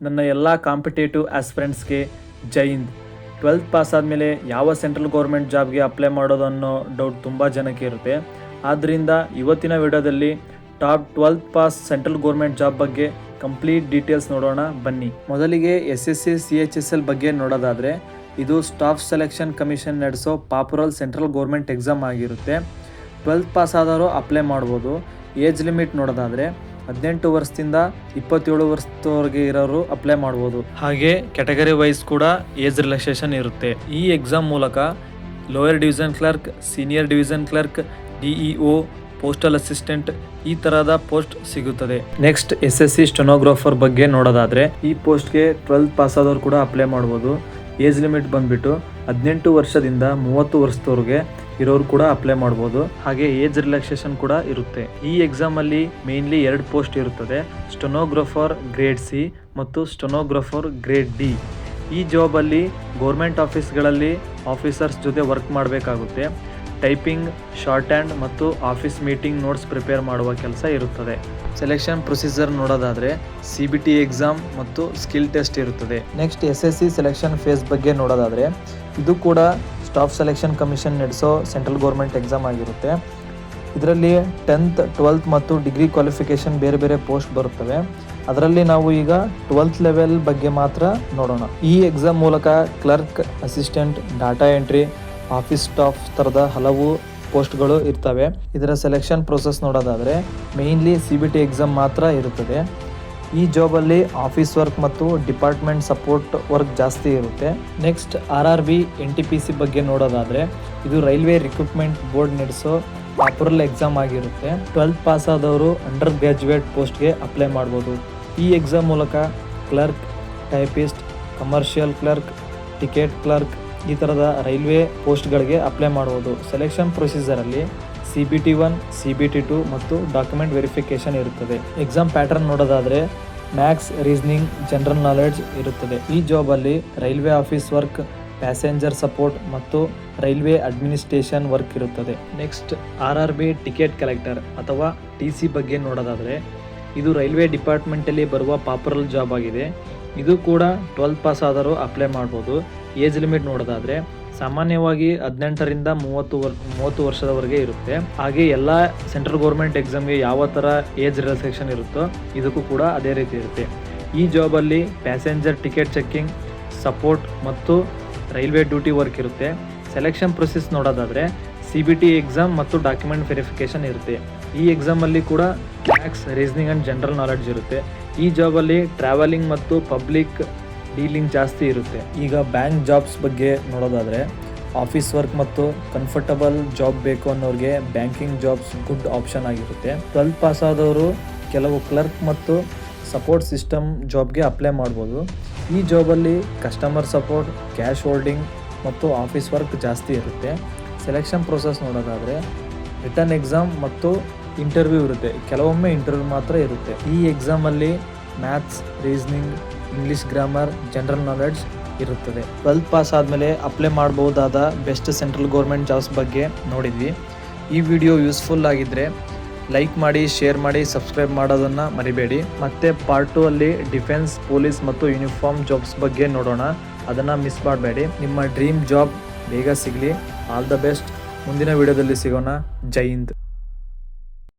ನನ್ನ ಎಲ್ಲ ಕಾಂಪಿಟೇಟಿವ್ ಆಸ್ಪಿರೆಂಟ್ಸ್ಗೆ ಜೈ Hind. 12th pass ಆದಮೇಲೆ ಯಾವ ಸೆಂಟ್ರಲ್ ಗೌರ್ಮೆಂಟ್ ಜಾಬ್ಗೆ ಅಪ್ಲೈ ಮಾಡೋದು ಅನ್ನೋ ಡೌಟ್ ತುಂಬ ಜನಕ್ಕೆ ಇರುತ್ತೆ. ಆದ್ದರಿಂದ ಇವತ್ತಿನ ವಿಡಿಯೋದಲ್ಲಿ top 12th pass central government job ಬಗ್ಗೆ ಕಂಪ್ಲೀಟ್ ಡೀಟೇಲ್ಸ್ ನೋಡೋಣ ಬನ್ನಿ. ಮೊದಲಿಗೆ SSC CHSL ಬಗ್ಗೆ ನೋಡೋದಾದರೆ ಇದು ಸ್ಟಾಫ್ ಸೆಲೆಕ್ಷನ್ ಕಮಿಷನ್ ನಡೆಸೋ ಪಾಪುರಲ್ ಸೆಂಟ್ರಲ್ ಗೌರ್ಮೆಂಟ್ ಎಕ್ಸಾಮ್ ಆಗಿರುತ್ತೆ. 12th ಪಾಸ್ ಆದವರು ಅಪ್ಲೈ ಮಾಡ್ಬೋದು. ಏಜ್ ಲಿಮಿಟ್ ನೋಡೋದಾದರೆ 18 ವರ್ಷದಿಂದ 27 ವರ್ಷದವರೆಗೆ ಇರೋರು ಅಪ್ಲೈ ಮಾಡ್ಬೋದು. ಹಾಗೆ ಕ್ಯಾಟಗರಿ ವೈಸ್ ಕೂಡ ಏಜ್ ರಿಲ್ಯಾಕ್ಸೇಷನ್ ಇರುತ್ತೆ. ಈ ಎಕ್ಸಾಮ್ ಮೂಲಕ lower division clerk, senior division clerk, DEO, postal assistant ಈ ತರಹದ ಪೋಸ್ಟ್ ಸಿಗುತ್ತದೆ. ನೆಕ್ಸ್ಟ್ SSC ಸ್ಟೆನೋಗ್ರಾಫರ್ ಬಗ್ಗೆ ನೋಡೋದಾದ್ರೆ ಈ ಪೋಸ್ಟ್ಗೆ 12th ಪಾಸ್ ಆದವರು ಕೂಡ ಅಪ್ಲೈ ಮಾಡ್ಬೋದು. ಏಜ್ ಲಿಮಿಟ್ ಬಂದ್ಬಿಟ್ಟು 18 ವರ್ಷದಿಂದ 30 ವರ್ಷದವರೆಗೆ ಇರೋರು ಕೂಡ ಅಪ್ಲೈ ಮಾಡ್ಬೋದು. ಹಾಗೆ ಏಜ್ ರಿಲ್ಯಾಕ್ಸೇಷನ್ ಕೂಡ ಇರುತ್ತೆ. ಈ ಎಕ್ಸಾಮ್ ಅಲ್ಲಿ ಮೇನ್ಲಿ 2 ಪೋಸ್ಟ್ ಇರುತ್ತದೆ, ಸ್ಟೆನೋಗ್ರಾಫರ್ ಗ್ರೇಡ್ C ಮತ್ತು ಸ್ಟೆನೋಗ್ರಾಫರ್ ಗ್ರೇಡ್ D. ಈ ಜಾಬ್ ಅಲ್ಲಿ ಗೌರ್ಮೆಂಟ್ ಆಫೀಸ್ಗಳಲ್ಲಿ ಆಫೀಸರ್ಸ್ ಜೊತೆ ವರ್ಕ್ ಮಾಡಬೇಕಾಗುತ್ತೆ. ಟೈಪಿಂಗ್, ಶಾರ್ಟ್ ಹ್ಯಾಂಡ್ ಮತ್ತು ಆಫೀಸ್ ಮೀಟಿಂಗ್ ನೋಟ್ಸ್ ಪ್ರಿಪೇರ್ ಮಾಡುವ ಕೆಲಸ ಇರುತ್ತದೆ. ಸೆಲೆಕ್ಷನ್ ಪ್ರೊಸೀಜರ್ ನೋಡೋದಾದರೆ CBT ಎಕ್ಸಾಮ್ ಮತ್ತು ಸ್ಕಿಲ್ ಟೆಸ್ಟ್ ಇರುತ್ತದೆ. ನೆಕ್ಸ್ಟ್ SSC ಸೆಲೆಕ್ಷನ್ ಫೇಸ್ ಬಗ್ಗೆ ನೋಡೋದಾದರೆ ಇದು ಕೂಡ ಸ್ಟಾಫ್ ಸೆಲೆಕ್ಷನ್ ಕಮಿಷನ್ ನಡೆಸೋ ಸೆಂಟ್ರಲ್ ಗೌರ್ಮೆಂಟ್ ಎಕ್ಸಾಮ್ ಆಗಿರುತ್ತೆ. ಇದರಲ್ಲಿ 10th, 12th ಮತ್ತು ಡಿಗ್ರಿ ಕ್ವಾಲಿಫಿಕೇಷನ್ ಬೇರೆ ಬೇರೆ ಪೋಸ್ಟ್ ಬರುತ್ತವೆ. ಅದರಲ್ಲಿ ನಾವು ಈಗ 12th ಲೆವೆಲ್ ಬಗ್ಗೆ ಮಾತ್ರ ನೋಡೋಣ. ಈ ಎಕ್ಸಾಮ್ ಮೂಲಕ clerk, assistant, data entry, office staff ಥರದ ಹಲವು ಪೋಸ್ಟ್ಗಳು ಇರ್ತವೆ. ಇದರ ಸೆಲೆಕ್ಷನ್ ಪ್ರೊಸೆಸ್ ನೋಡೋದಾದರೆ ಮೇಯ್ನ್ಲಿ CBT ಎಕ್ಸಾಮ್ ಮಾತ್ರ ಇರುತ್ತದೆ. ಈ ಜಾಬಲ್ಲಿ ಆಫೀಸ್ ವರ್ಕ್ ಮತ್ತು ಡಿಪಾರ್ಟ್ಮೆಂಟ್ ಸಪೋರ್ಟ್ ವರ್ಕ್ ಜಾಸ್ತಿ ಇರುತ್ತೆ. ನೆಕ್ಸ್ಟ್ RRB NTPC ಬಗ್ಗೆ ನೋಡೋದಾದರೆ ಇದು ರೈಲ್ವೆ ರಿಕ್ರೂಟ್ಮೆಂಟ್ ಬೋರ್ಡ್ ನಡೆಸೋ ಪಾಪುರಲ್ ಎಕ್ಸಾಮ್ ಆಗಿರುತ್ತೆ. 12th ಪಾಸ್ ಆದವರು ಅಂಡರ್ ಗ್ರ್ಯಾಜುಯೇಟ್ ಪೋಸ್ಟ್ಗೆ ಅಪ್ಲೈ ಮಾಡ್ಬೋದು. ಈ ಎಕ್ಸಾಮ್ ಮೂಲಕ clerk, typist, commercial clerk, ticket clerk ಈ ಥರದ ರೈಲ್ವೆ ಪೋಸ್ಟ್ಗಳಿಗೆ ಅಪ್ಲೈ ಮಾಡ್ಬೋದು. ಸೆಲೆಕ್ಷನ್ ಪ್ರೊಸೀಜರಲ್ಲಿ CBT 1, CBT 2 ಮತ್ತು ಡಾಕ್ಯುಮೆಂಟ್ ವೆರಿಫಿಕೇಷನ್ ಇರುತ್ತದೆ. ಎಕ್ಸಾಮ್ ಪ್ಯಾಟರ್ನ್ ನೋಡೋದಾದರೆ ಮ್ಯಾಥ್ಸ್, ರೀಸನಿಂಗ್, ಜನರಲ್ ನಾಲೆಡ್ಜ್ ಇರುತ್ತದೆ. ಈ ಜಾಬಲ್ಲಿ railway office work, passenger support ಮತ್ತು ರೈಲ್ವೆ ಅಡ್ಮಿನಿಸ್ಟ್ರೇಷನ್ ವರ್ಕ್ ಇರುತ್ತದೆ. ನೆಕ್ಸ್ಟ್ RRB ಟಿಕೆಟ್ ಕಲೆಕ್ಟರ್ ಅಥವಾ TC ಬಗ್ಗೆ ನೋಡೋದಾದರೆ ಇದು ರೈಲ್ವೆ ಡಿಪಾರ್ಟ್ಮೆಂಟಲ್ಲಿ ಬರುವ ಪಾಪುರಲ್ ಜಾಬ್ ಆಗಿದೆ. ಇದು ಕೂಡ 12th ಪಾಸ್ ಆದರೂ ಅಪ್ಲೈ ಮಾಡ್ಬೋದು. ಏಜ್ ಲಿಮಿಟ್ ನೋಡೋದಾದರೆ ಸಾಮಾನ್ಯವಾಗಿ 18ರಿಂದ 30 ವರ್ಷದವರೆಗೆ ಇರುತ್ತೆ. ಹಾಗೆ ಎಲ್ಲ ಸೆಂಟ್ರಲ್ ಗೌರ್ಮೆಂಟ್ ಎಕ್ಸಾಮ್ಗೆ ಯಾವ ಥರ ಏಜ್ ರಿಲ್ಯಾಕ್ಸೇಷನ್ ಇರುತ್ತೋ ಇದಕ್ಕೂ ಕೂಡ ಅದೇ ರೀತಿ ಇರುತ್ತೆ. ಈ ಜಾಬಲ್ಲಿ ಪ್ಯಾಸೆಂಜರ್ ಟಿಕೆಟ್ ಚೆಕ್ಕಿಂಗ್, ಸಪೋರ್ಟ್ ಮತ್ತು ರೈಲ್ವೆ ಡ್ಯೂಟಿ ವರ್ಕ್ ಇರುತ್ತೆ. ಸೆಲೆಕ್ಷನ್ ಪ್ರೊಸೆಸ್ ನೋಡೋದಾದರೆ CBT ಎಕ್ಸಾಮ್ ಮತ್ತು ಡಾಕ್ಯುಮೆಂಟ್ ವೆರಿಫಿಕೇಷನ್ ಇರುತ್ತೆ. ಈ ಎಕ್ಸಾಮಲ್ಲಿ ಕೂಡ maths, reasoning and general knowledge ಇರುತ್ತೆ. ಈ ಜಾಬಲ್ಲಿ ಟ್ರಾವೆಲಿಂಗ್ ಮತ್ತು ಪಬ್ಲಿಕ್ ಡೀಲಿಂಗ್ ಜಾಸ್ತಿ ಇರುತ್ತೆ. ಈಗ ಬ್ಯಾಂಕ್ ಜಾಬ್ಸ್ ಬಗ್ಗೆ ನೋಡೋದಾದರೆ ಆಫೀಸ್ ವರ್ಕ್ ಮತ್ತು ಕಂಫರ್ಟಬಲ್ ಜಾಬ್ ಬೇಕು ಅನ್ನೋರಿಗೆ ಬ್ಯಾಂಕಿಂಗ್ ಜಾಬ್ಸ್ ಗುಡ್ ಆಪ್ಷನ್ ಆಗಿರುತ್ತೆ. 12th ಪಾಸ್ ಆದವರು ಕೆಲವು ಕ್ಲರ್ಕ್ ಮತ್ತು ಸಪೋರ್ಟ್ ಸಿಸ್ಟಮ್ ಜಾಬ್ಗೆ ಅಪ್ಲೈ ಮಾಡ್ಬೋದು. ಈ ಜಾಬಲ್ಲಿ ಕಸ್ಟಮರ್ ಸಪೋರ್ಟ್, ಕ್ಯಾಶ್ ಹೋಲ್ಡಿಂಗ್ ಮತ್ತು ಆಫೀಸ್ ವರ್ಕ್ ಜಾಸ್ತಿ ಇರುತ್ತೆ. ಸೆಲೆಕ್ಷನ್ ಪ್ರೊಸೆಸ್ ನೋಡೋದಾದರೆ ರಿಟರ್ನ್ ಎಕ್ಸಾಮ್ ಮತ್ತು ಇಂಟರ್ವ್ಯೂ ಇರುತ್ತೆ. ಕೆಲವೊಮ್ಮೆ ಇಂಟರ್ವ್ಯೂ ಮಾತ್ರ ಇರುತ್ತೆ. ಈ ಎಕ್ಸಾಮಲ್ಲಿ maths, reasoning, English grammar, general knowledge ಇರುತ್ತದೆ. 12th ಪಾಸ್ ಆದಮೇಲೆ ಅಪ್ಲೈ ಮಾಡಬಹುದಾದ ಬೆಸ್ಟ್ ಸೆಂಟ್ರಲ್ ಗೌರ್ಮೆಂಟ್ ಜಾಬ್ಸ್ ಬಗ್ಗೆ ನೋಡಿದ್ವಿ. ಈ ವಿಡಿಯೋ ಯೂಸ್ಫುಲ್ ಆಗಿದ್ದರೆ ಲೈಕ್ ಮಾಡಿ, ಶೇರ್ ಮಾಡಿ, ಸಬ್ಸ್ಕ್ರೈಬ್ ಮಾಡೋದನ್ನು ಮರಿಬೇಡಿ. ಮತ್ತು ಪಾರ್ಟ್ 2 ಅಲ್ಲಿ ಡಿಫೆನ್ಸ್, ಪೊಲೀಸ್ ಮತ್ತು ಯೂನಿಫಾರ್ಮ್ ಜಾಬ್ಸ್ ಬಗ್ಗೆ ನೋಡೋಣ. ಅದನ್ನು ಮಿಸ್ ಮಾಡಬೇಡಿ. ನಿಮ್ಮ ಡ್ರೀಮ್ ಜಾಬ್ ಬೇಗ ಸಿಗಲಿ. All the best. ಮುಂದಿನ ವಿಡಿಯೋದಲ್ಲಿ ಸಿಗೋಣ. ಜೈ ಹಿಂದ್.